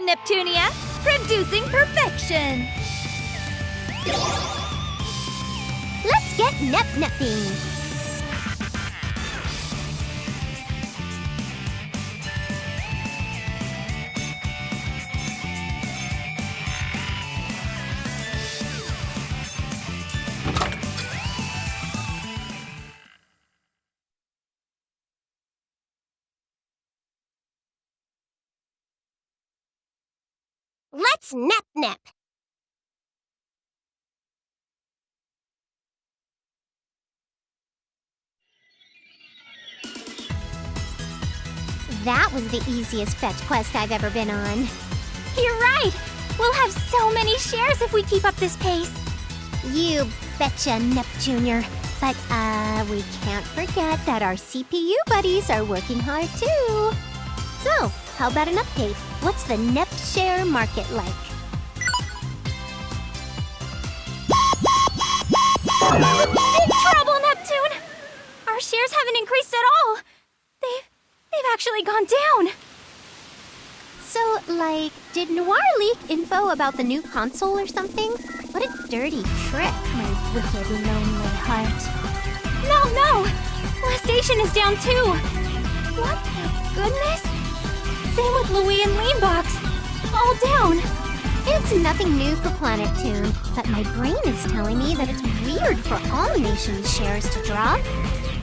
Neptunia, producing perfection! Let's get nep-nepping! Let's nep-nep! That was the easiest fetch quest I've ever been on. You're right! We'll have so many shares if we keep up this pace. You betcha, Nep Jr. But, we can't forget that our CPU buddies are working hard too. So, how about an update? What's the Nep share market like? Big trouble, Neptune! Our shares haven't increased at all. They've actually gone down. So, like, did Noir leak info about the new console or something? What a dirty trick, my wicked, lonely heart. No! Lastation is down too. What the goodness? Same with Louis and Leanbox. All down. It's nothing new for Planet Tune, but my brain is telling me that it's weird for all nations' shares to drop.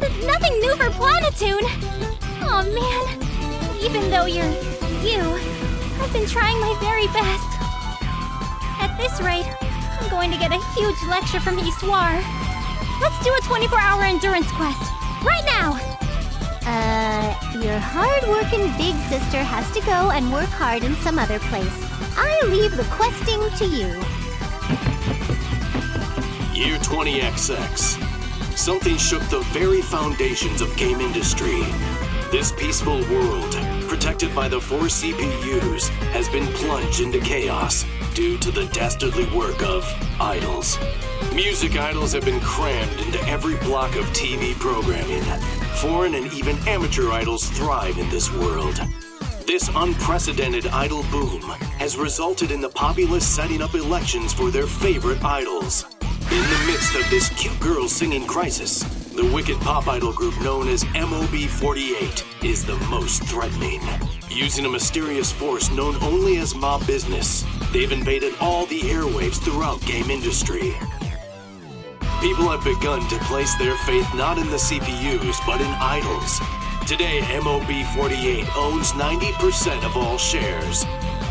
There's nothing new for Planetoon. Oh man, even though you're you, I've been trying my very best. At this rate, I'm going to get a huge lecture from Histoire. Let's do a 24-hour endurance quest, right now! Your hard-working big sister has to go and work hard in some other place. I leave the questing to you. Year 20XX. Something shook the very foundations of game industry. This peaceful world, protected by the 4 CPUs, has been plunged into chaos due to the dastardly work of idols. Music idols have been crammed into every block of TV programming. Foreign and even amateur idols thrive in this world. This unprecedented idol boom has resulted in the populace setting up elections for their favorite idols. In the midst of this cute girl singing crisis, the wicked pop idol group known as MOB48 is the most threatening. Using a mysterious force known only as Mob Business, they've invaded all the airwaves throughout game industry. People have begun to place their faith not in the CPUs, but in idols. Today, MOB48 owns 90% of all shares.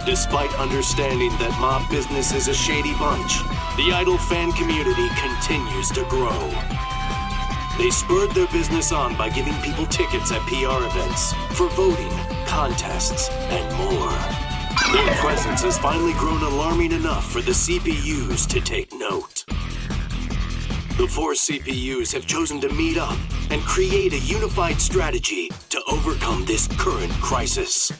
Despite understanding that Mob Business is a shady bunch, the idol fan community continues to grow. They spurred their business on by giving people tickets at PR events, for voting, contests, and more. Their presence has finally grown alarming enough for the CPUs to take note. The 4 CPUs have chosen to meet up and create a unified strategy to overcome this current crisis.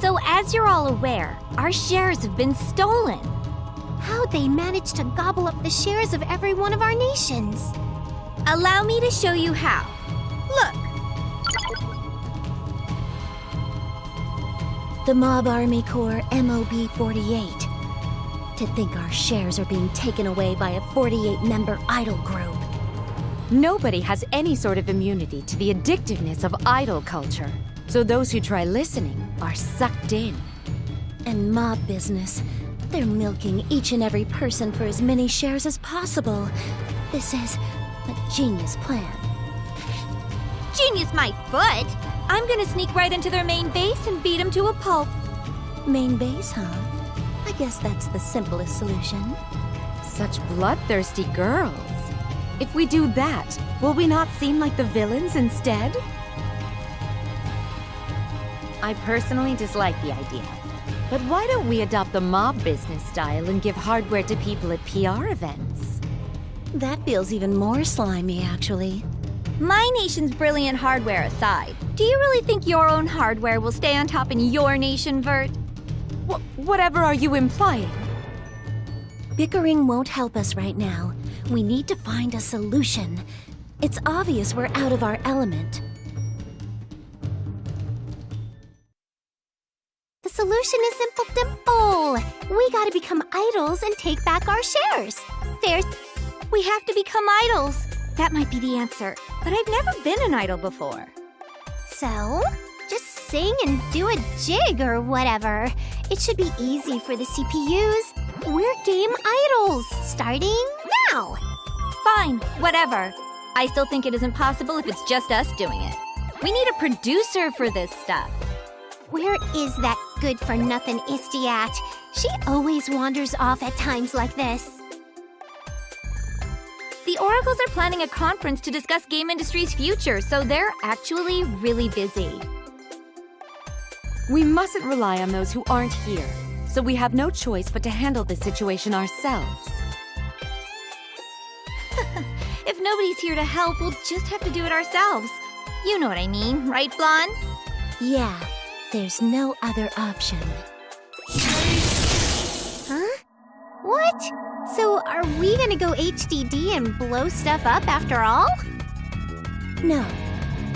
So as you're all aware, our shares have been stolen. How'd they manage to gobble up the shares of every one of our nations? Allow me to show you how. Look. The Mob Army Corps MOB48. To think our shares are being taken away by a 48-member idol group. Nobody has any sort of immunity to the addictiveness of idol culture. So those who try listening are sucked in. And Mob Business, they're milking each and every person for as many shares as possible. This is a genius plan. Genius my foot! I'm gonna sneak right into their main base and beat them to a pulp. Main base, huh? I guess that's the simplest solution. Such bloodthirsty girls. If we do that, will we not seem like the villains instead? I personally dislike the idea. But why don't we adopt the Mob Business style and give hardware to people at PR events? That feels even more slimy, actually. My nation's brilliant hardware aside, do you really think your own hardware will stay on top in your nation, Vert? Whatever are you implying? Bickering won't help us right now. We need to find a solution. It's obvious we're out of our element. The solution is simple. We gotta become idols and take back our shares. We have to become idols. That might be the answer. But I've never been an idol before. So, just sing and do a jig or whatever. It should be easy for the CPUs. We're game idols, starting now. Fine, whatever. I still think it isn't possible if it's just us doing it. We need a producer for this stuff. Where is that good-for-nothing Isty at? She always wanders off at times like this. The Oracles are planning a conference to discuss game industry's future, so they're actually really busy. We mustn't rely on those who aren't here, so we have no choice but to handle this situation ourselves. If nobody's here to help, we'll just have to do it ourselves. You know what I mean, right, Blonde? Yeah, there's no other option. Huh? What? So are we gonna go HDD and blow stuff up after all? No.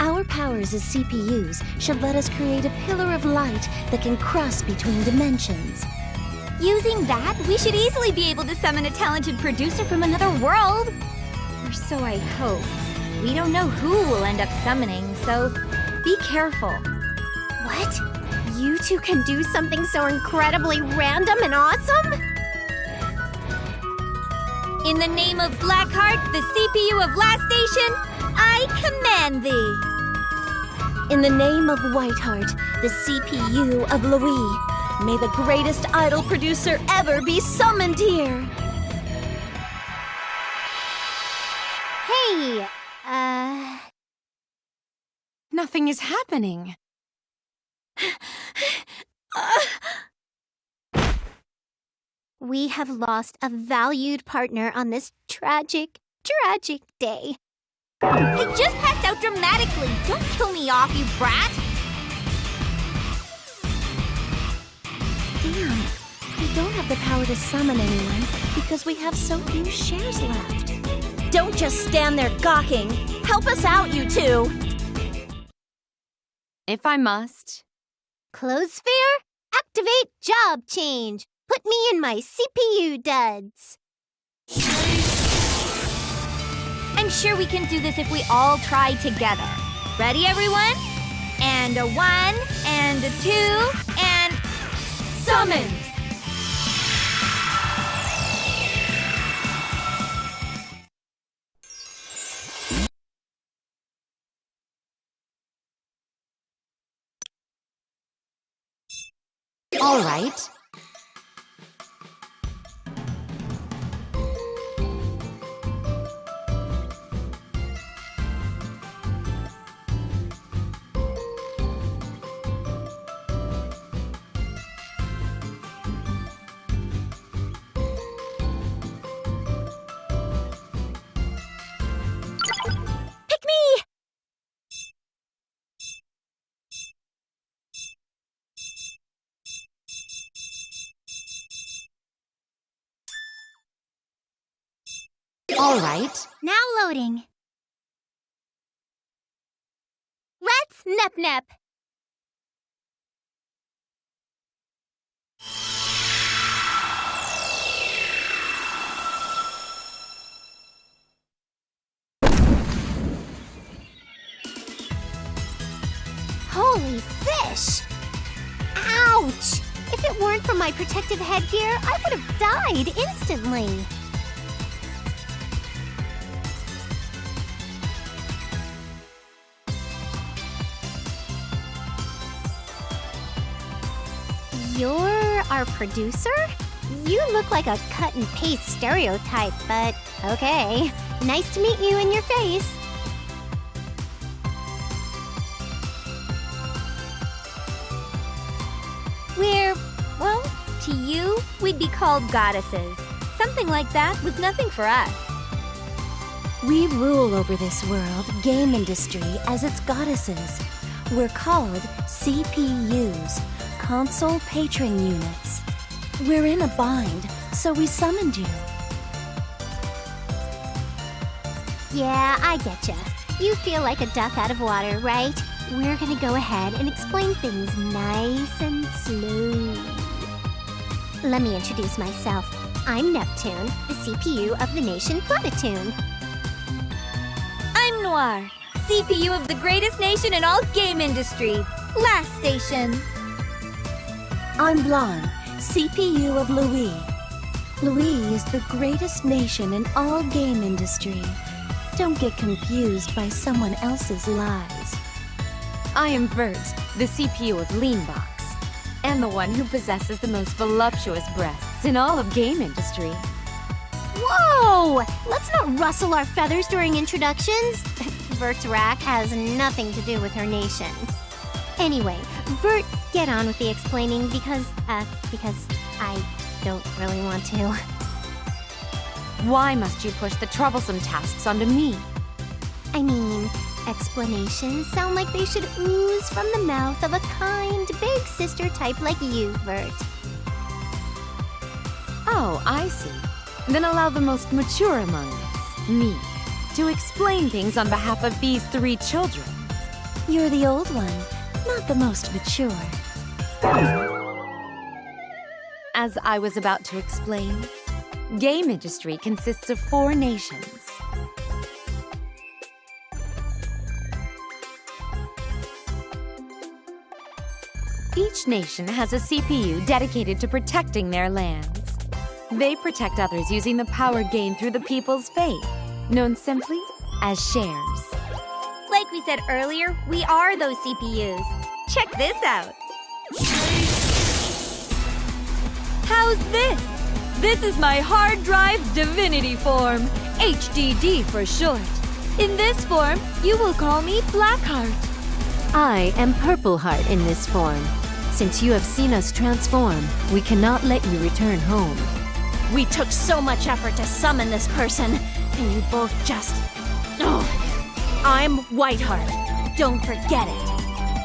Our powers as CPUs should let us create a pillar of light that can cross between dimensions. Using that, we should easily be able to summon a talented producer from another world. Or so I hope. We don't know who we'll end up summoning, so be careful. What? You two can do something so incredibly random and awesome? In the name of Blackheart, the CPU of Last Station, I command thee. In the name of Whiteheart, the CPU of Louis, may the greatest idol producer ever be summoned here! Hey, Nothing is happening. We have lost a valued partner on this tragic day. I just passed out dramatically. Don't kill me off, you brat. Damn, we don't have the power to summon anyone because we have so few shares left. Don't just stand there gawking. Help us out, you two! If I must. Clothes fair? Activate job change. Put me in my CPU duds. I'm sure we can do this if we all try together. Ready, everyone? And a 1, and a 2, and... Summoned! All right. Pick me! All right. Now loading. Let's nep. Holy fish! Ouch! If it weren't for my protective headgear, I would have died instantly. You're our producer? You look like a cut and paste stereotype, but okay. Nice to meet you in your face. Well, to you, we'd be called goddesses. Something like that was nothing for us. We rule over this world, game industry, as its goddesses. We're called CPUs, Console Patron Units. We're in a bind, so we summoned you. Yeah, I getcha. You feel like a duck out of water, right? We're gonna go ahead and explain things nice and slow. Let me introduce myself. I'm Neptune, the CPU of the nation Planetoon. I'm Noir, CPU of the greatest nation in all game industry. Last station. I'm Blonde, CPU of Louis. Louis is the greatest nation in all game industry. Don't get confused by someone else's lies. I am Vert, the CPU of Leanbox, and the one who possesses the most voluptuous breasts in all of game industry. Whoa! Let's not rustle our feathers during introductions. Vert's rack has nothing to do with her nation. Anyway, Vert, get on with the explaining because I don't really want to. Why must you push the troublesome tasks onto me? I mean, explanations sound like they should ooze from the mouth of a kind, big sister type like you, Vert. Oh, I see. Then allow the most mature among us, me, to explain things on behalf of these 3 children. You're the old one, not the most mature. As I was about to explain, game industry consists of 4 nations. Each nation has a CPU dedicated to protecting their lands. They protect others using the power gained through the people's faith, known simply as shares. Like we said earlier, we are those CPUs. Check this out. How's this? This is my hard drive divinity form, HDD for short. In this form, you will call me Blackheart. I am Purple Heart in this form. Since you have seen us transform, we cannot let you return home. We took so much effort to summon this person, and you both just... Oh, I'm Whiteheart. Don't forget it.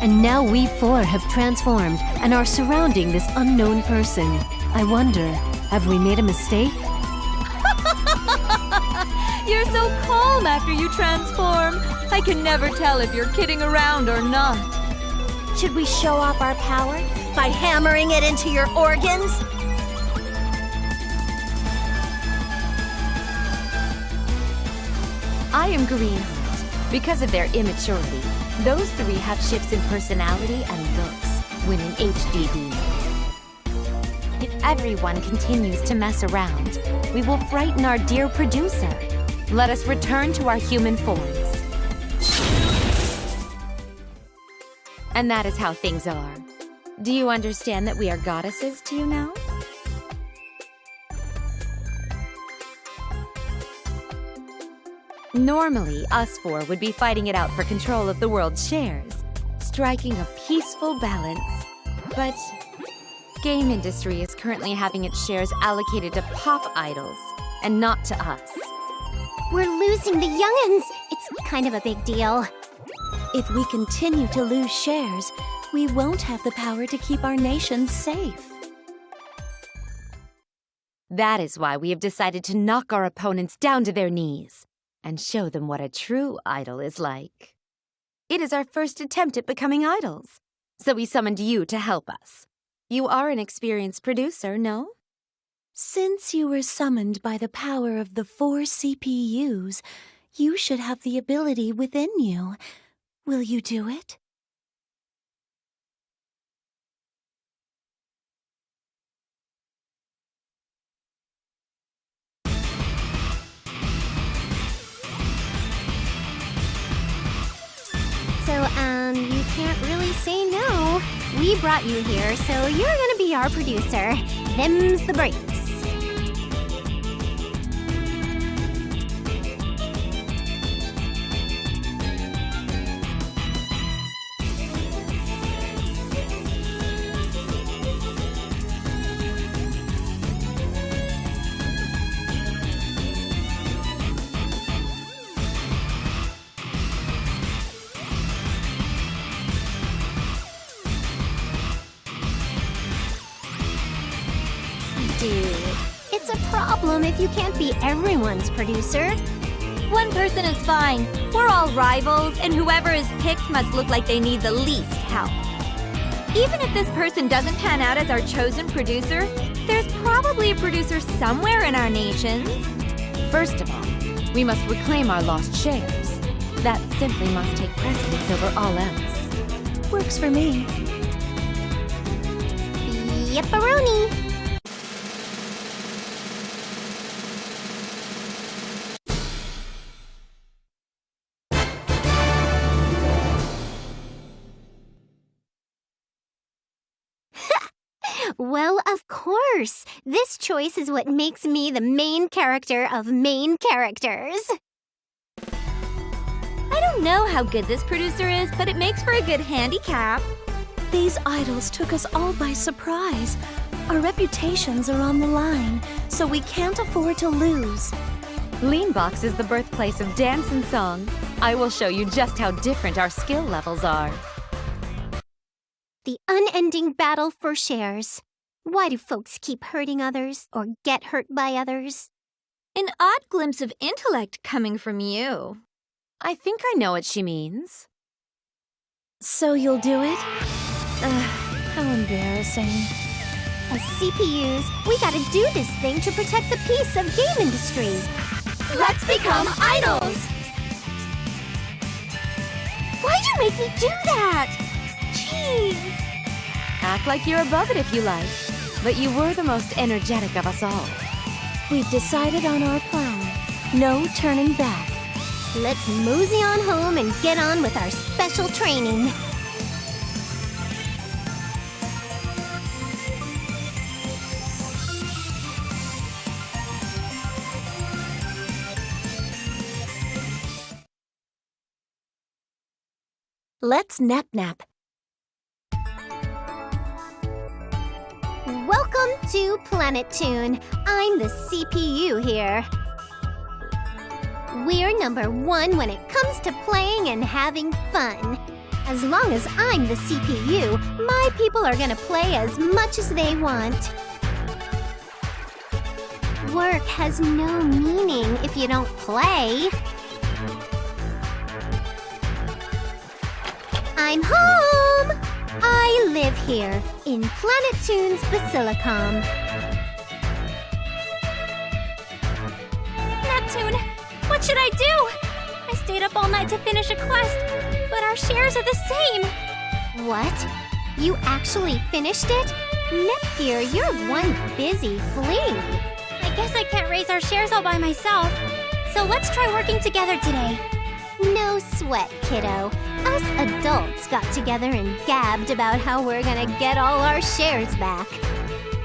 And now we 4 have transformed and are surrounding this unknown person. I wonder, have we made a mistake? You're so calm after you transform. I can never tell if you're kidding around or not. Should we show off our power by hammering it into your organs? I am Greenheart. Because of their immaturity, those 3 have shifts in personality and looks when in HDD mode. If everyone continues to mess around, we will frighten our dear producer. Let us return to our human forms. And that is how things are. Do you understand that we are goddesses to you now? Normally, us 4 would be fighting it out for control of the world's shares, striking a peaceful balance. But game industry is currently having its shares allocated to pop idols, and not to us. We're losing the young'uns. It's kind of a big deal. If we continue to lose shares, we won't have the power to keep our nation safe. That is why we have decided to knock our opponents down to their knees and show them what a true idol is like. It is our first attempt at becoming idols, so we summoned you to help us. You are an experienced producer, no? Since you were summoned by the power of the 4 CPUs, you should have the ability within you. Will you do it? So, you can't really say no. We brought you here, so you're gonna be our producer. Them's the breaks. Dude, it's a problem if you can't be everyone's producer. One person is fine. We're all rivals, and whoever is picked must look like they need the least help. Even if this person doesn't pan out as our chosen producer, there's probably a producer somewhere in our nations. First of all, we must reclaim our lost shares. That simply must take precedence over all else. Works for me. Yepperoni! Well, of course. This choice is what makes me the main character of main characters. I don't know how good this producer is, but it makes for a good handicap. These idols took us all by surprise. Our reputations are on the line, so we can't afford to lose. Leanbox is the birthplace of dance and song. I will show you just how different our skill levels are. The unending battle for shares. Why do folks keep hurting others or get hurt by others? An odd glimpse of intellect coming from you. I think I know what she means. So you'll do it? How embarrassing. As CPUs, we gotta do this thing to protect the peace of game industry. Let's become idols! Why'd you make me do that? Jeez. Act like you're above it if you like. But you were the most energetic of us all. We've decided on our plan. No turning back. Let's mosey on home and get on with our special training. Let's nap. Welcome to Planet Tune. I'm the CPU here. We're number one when it comes to playing and having fun. As long as I'm the CPU, my people are gonna play as much as they want. Work has no meaning if you don't play. I'm home! I live here, in Planet Tune's Basilicom. Neptune, what should I do? I stayed up all night to finish a quest, but our shares are the same. What? You actually finished it? Nepgear, you're one busy flea. I guess I can't raise our shares all by myself. So let's try working together today. No sweat, kiddo. Us adults got together and gabbed about how we're gonna get all our shares back.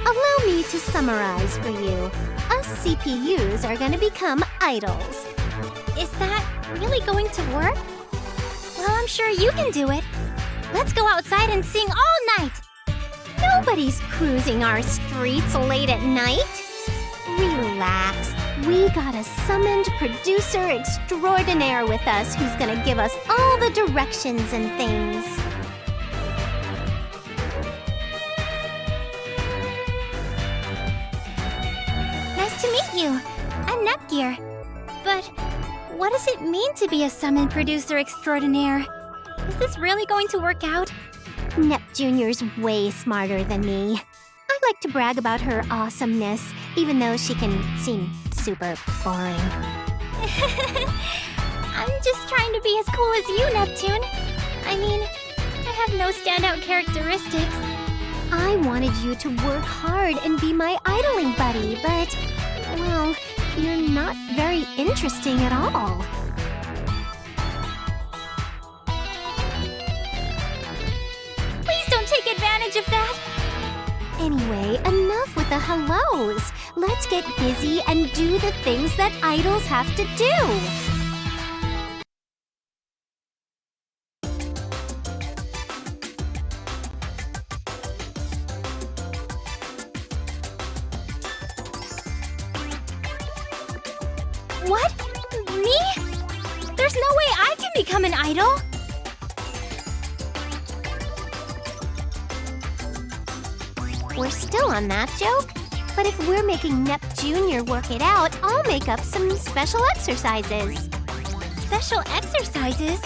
Allow me to summarize for you. Us CPUs are gonna become idols. Is that really going to work? Well, I'm sure you can do it. Let's go outside and sing all night. Nobody's cruising our streets late at night. Relax. We got a summoned producer extraordinaire with us who's gonna give us all the directions and things. Nice to meet you. I'm Nepgear. But what does it mean to be a summoned producer extraordinaire? Is this really going to work out? Nep Jr.'s way smarter than me. I like to brag about her awesomeness, even though she can seem super boring. I'm just trying to be as cool as you, Neptune. I mean, I have no standout characteristics. I wanted you to work hard and be my idling buddy, but, well, you're not very interesting at all. Please don't take advantage of that. Anyway, enough with the hellos. Let's get busy and do the things that idols have to do. What? Me? There's no way I can become an idol. We're still on that joke? But if we're making Nep Jr. work it out, I'll make up some special exercises. special exercises.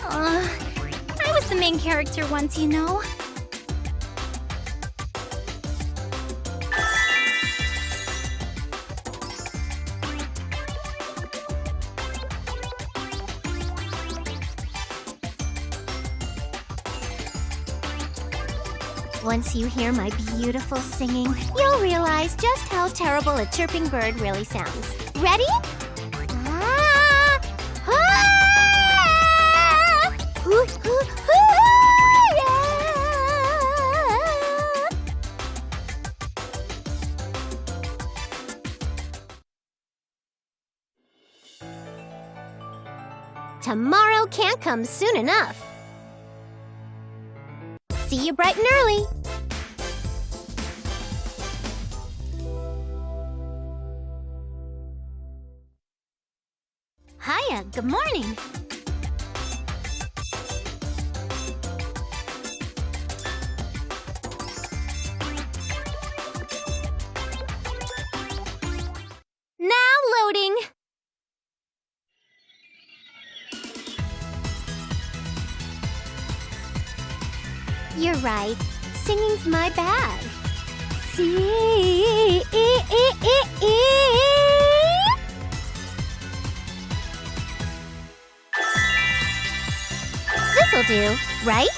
I was the main character once, you know. Once you hear my beautiful singing, you'll realize just how terrible a chirping bird really sounds. Ready? Ah! Ah! Hoo, hoo, hoo, yeah! Tomorrow can't come soon enough. See you bright and early. Hiya, good morning. Now loading. You're right. Singing's my bag. See. This'll do, right?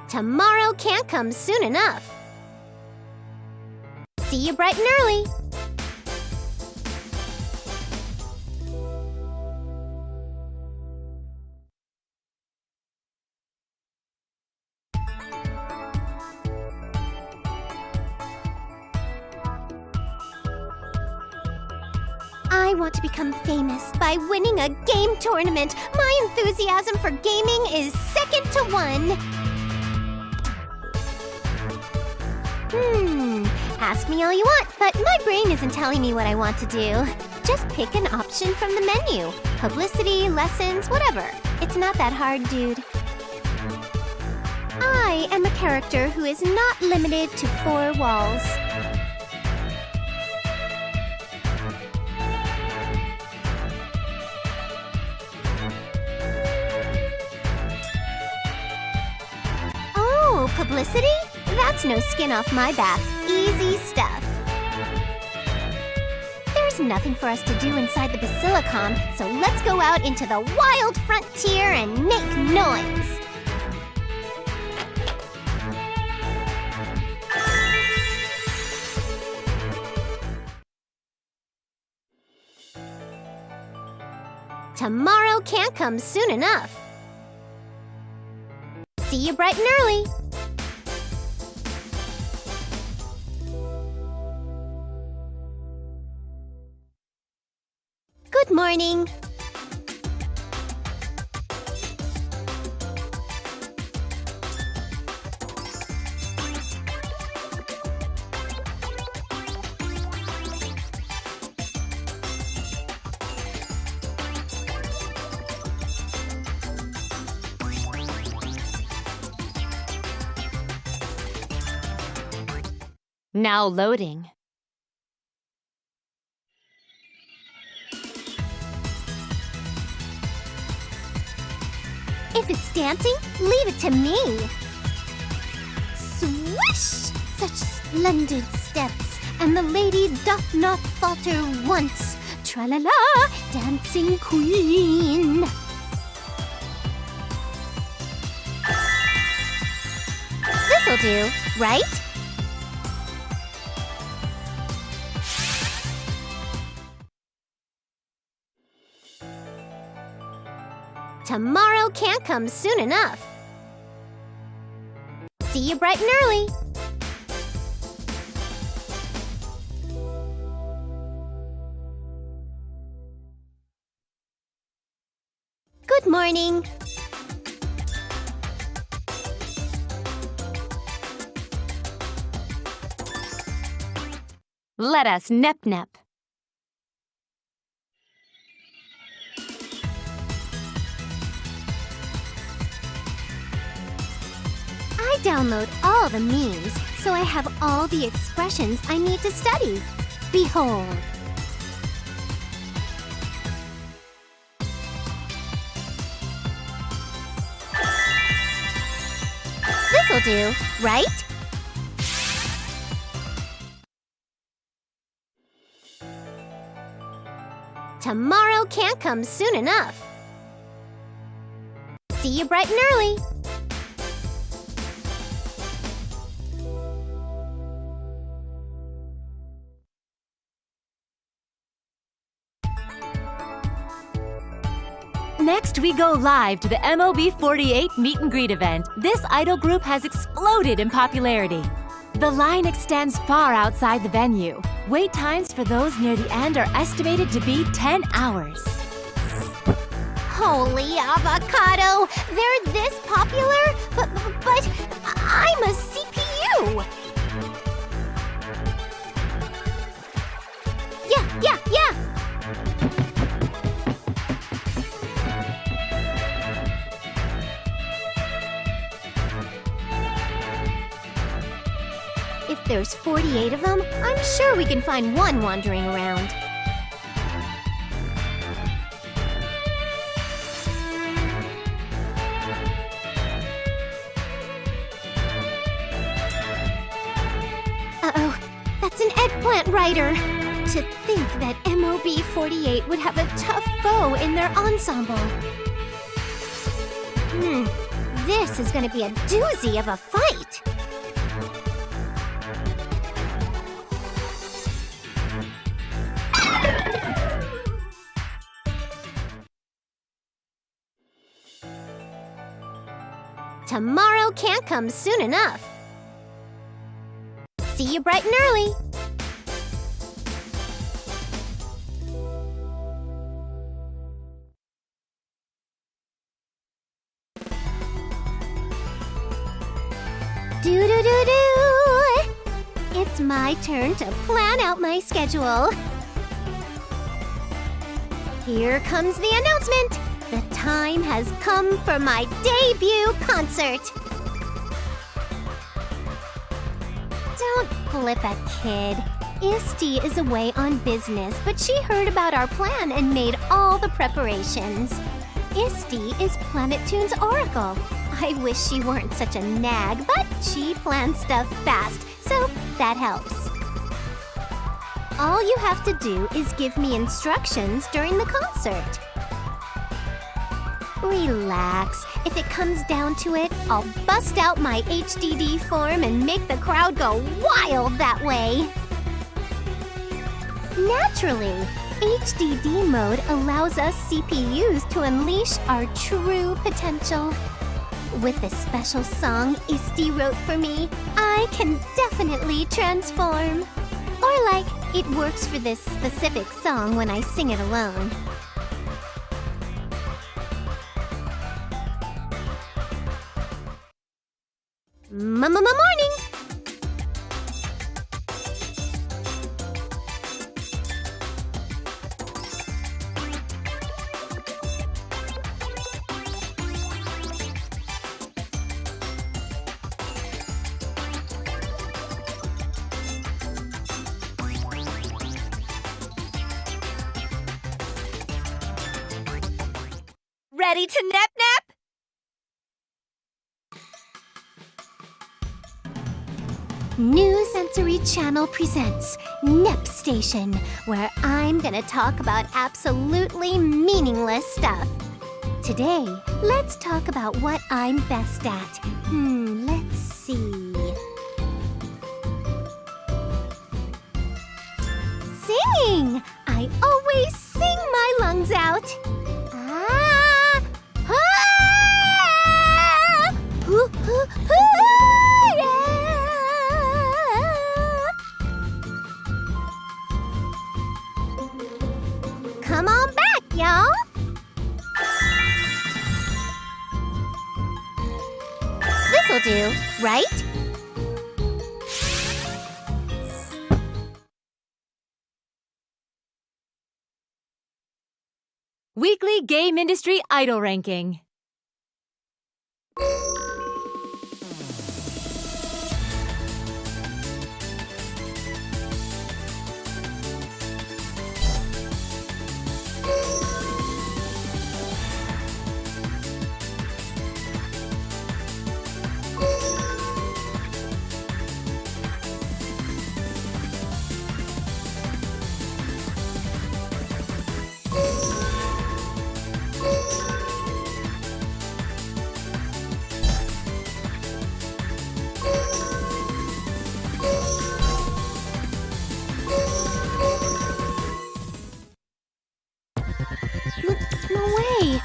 Tomorrow can't come soon enough. See you bright and early. I want to become famous by winning a game tournament. My enthusiasm for gaming is second to one. Ask me all you want, but my brain isn't telling me what I want to do. Just pick an option from the menu. Publicity, lessons, whatever. It's not that hard, dude. I am a character who is not limited to 4 walls. Oh, publicity? That's no skin off my back. Easy stuff. There's nothing for us to do inside the Basilicom, so let's go out into the wild frontier and make noise. Tomorrow can't come soon enough. See you bright and early. Good morning. Now loading. If it's dancing, leave it to me. Swish! Such splendid steps, and the lady doth not falter once. Tra-la-la, dancing queen. This'll do, right? Tomorrow can't come soon enough. See you bright and early. Good morning. Let us nep-nep. I download all the memes, so I have all the expressions I need to study. Behold. This'll do, right? Tomorrow can't come soon enough. See you bright and early. Next, we go live to the MOB48 meet and greet event. This idol group has exploded in popularity. The line extends far outside the venue. Wait times for those near the end are estimated to be 10 hours. Holy avocado! They're this popular? But I'm a CPU! Yeah! If there's 48 of them, I'm sure we can find one wandering around. Uh-oh, that's an eggplant rider. To think that MOB48 would have a tough foe in their ensemble. This is gonna be a doozy of a fight. Tomorrow can't come soon enough. See you bright and early. Do-do-do-do! It's my turn to plan out my schedule. Here comes the announcement. The time has come for my debut concert. Don't flip a kid. Isti is away on business, but she heard about our plan and made all the preparations. Isti is Planeptune's oracle. I wish she weren't such a nag, but she plans stuff fast, so that helps. All you have to do is give me instructions during the concert. Relax. If it comes down to it, I'll bust out my HDD form and make the crowd go wild that way. Naturally, HDD mode allows us CPUs to unleash our true potential. With this special song Isti wrote for me, I can definitely transform. Or like, it works for this specific song when I sing it alone. Morning! Ready to nap? New Sensory Channel presents Nep Station, where I'm gonna talk about absolutely meaningless stuff. Today, let's talk about what I'm best at. Let's see. Singing! I always sing my lungs out. Come on back, y'all! This'll do, right? Weekly Game Industry Idol Ranking. No way!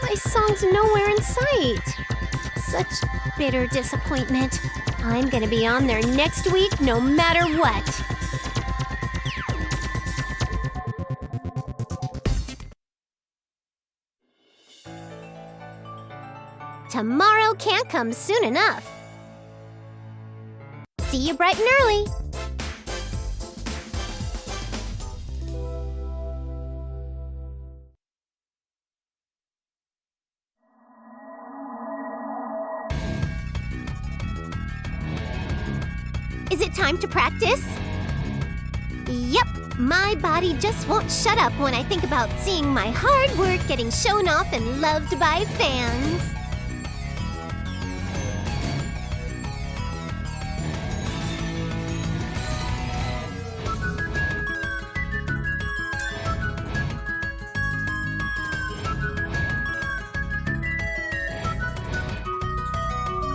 My song's nowhere in sight! Such bitter disappointment. I'm gonna be on there next week no matter what. Tomorrow can't come soon enough. See you bright and early. Is it time to practice? Yep, my body just won't shut up when I think about seeing my hard work getting shown off and loved by fans.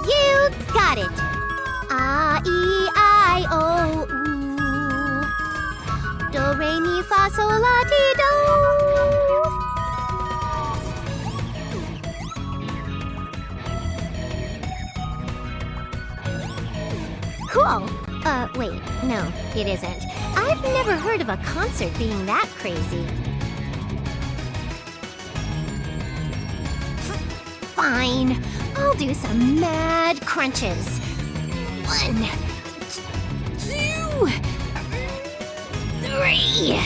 You got it! A-E-I-O, ooh. Do, re, mi, fa, sol, la, ti, do. Cool. Wait, no, it isn't. I've never heard of a concert being that crazy. Fine. I'll do some mad crunches. 1, 2, 3.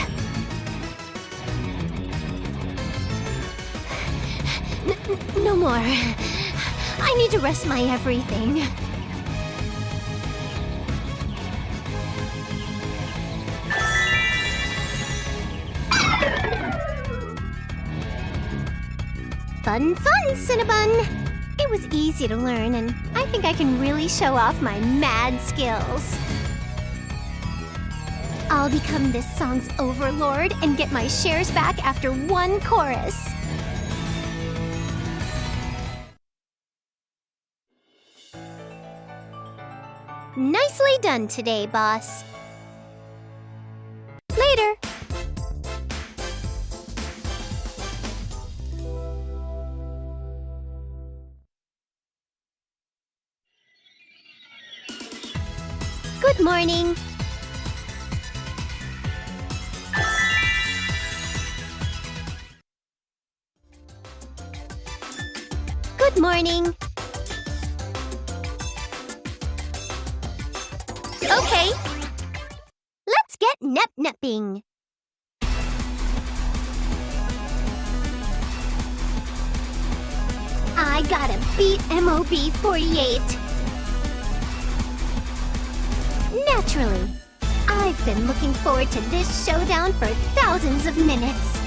No more. I need to rest my everything. Fun, Cinnabon! It was easy to learn, and I think I can really show off my mad skills. I'll become this song's overlord and get my shares back after one chorus. Nicely done today, boss. Later. Good morning. Good morning. Okay. Let's get nep-nepping. I gotta beat MOB 48. Naturally. I've been looking forward to this showdown for thousands of minutes.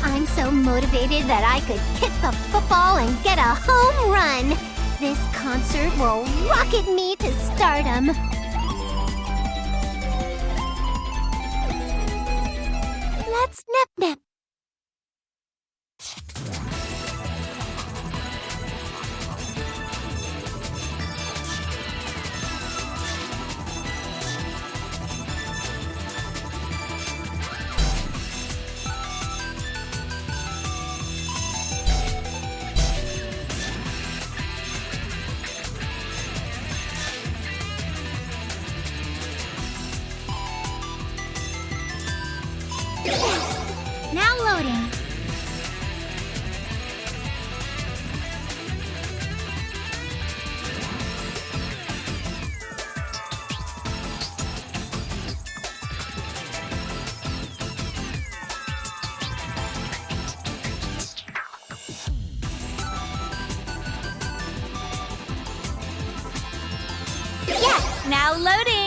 I'm so motivated that I could kick the football and get a home run. This concert will rocket me to stardom. Let's nep-nep. Now loading. Yes, now loading.